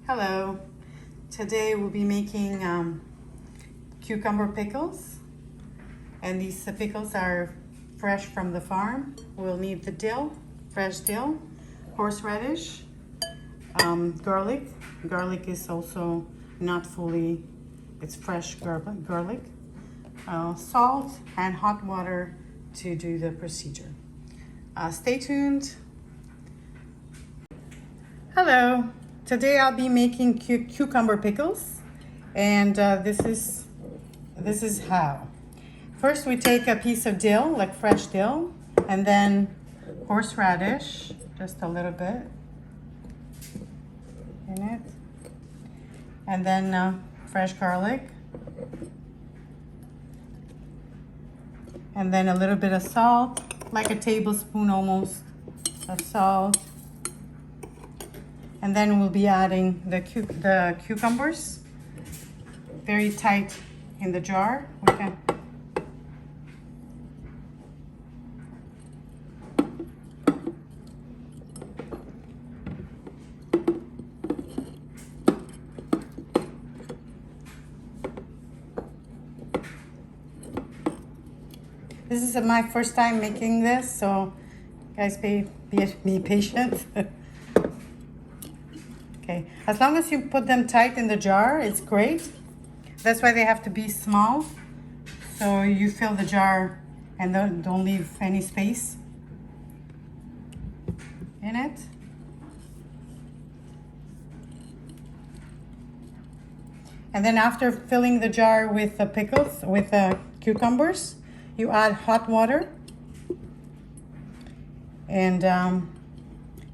Hello, today we'll be making cucumber pickles, and these pickles are fresh from the farm. We'll need the dill, fresh dill, horseradish, garlic. Garlic is also not fully, it's fresh garlic, salt and hot water to do the procedure. Stay tuned. Hello. Today I'll be making cucumber pickles, and this is how. First we take a piece of dill, like fresh dill, and then horseradish, just a little bit in it, and then fresh garlic, and then a little bit of salt, like a tablespoon almost of salt. And then we'll be adding the cucumbers, very tight in the jar. This is my first time making this, so guys, be patient. Okay, as long as you put them tight in the jar, it's great. That's why they have to be small, so you fill the jar and don't leave any space in it. And then after filling the jar with the pickles, with the cucumbers, you add hot water and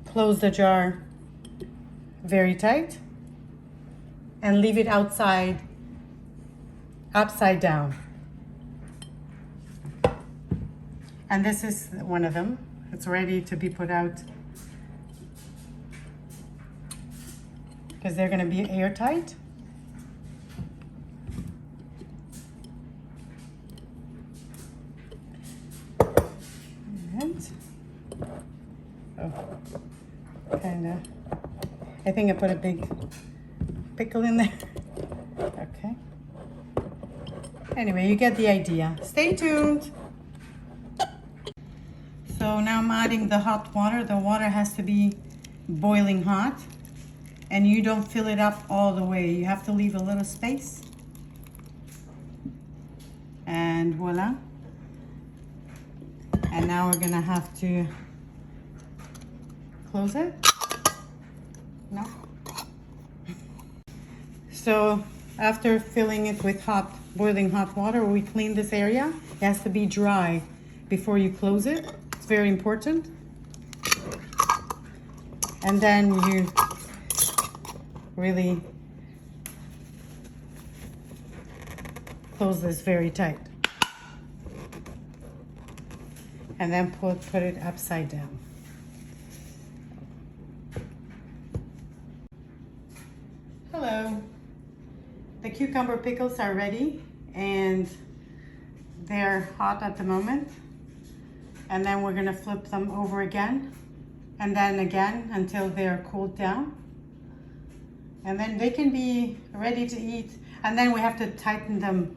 close the jar very tight and leave it upside down. And this is one of them. It's ready to be put out because they're going to be airtight. And I think I put a big pickle in there. Okay. Anyway, you get the idea. Stay tuned. So now I'm adding the hot water. The water has to be boiling hot, and you don't fill it up all the way. You have to leave a little space. And voila. And now we're gonna have to close it. No. So after filling it with boiling hot water, we clean this area. It has to be dry before you close it. It's very important. And then you really close this very tight. And then put it upside down. Hello. The cucumber pickles are ready and they're hot at the moment. And then we're gonna flip them over again and then again until they're cooled down. And then they can be ready to eat. And then we have to tighten them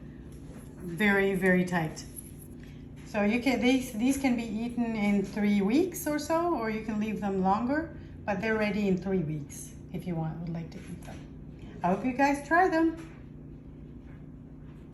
very, very tight. So you can these can be eaten in 3 weeks or so, or you can leave them longer, but they're ready in 3 weeks if you would like to eat them. I hope you guys try them.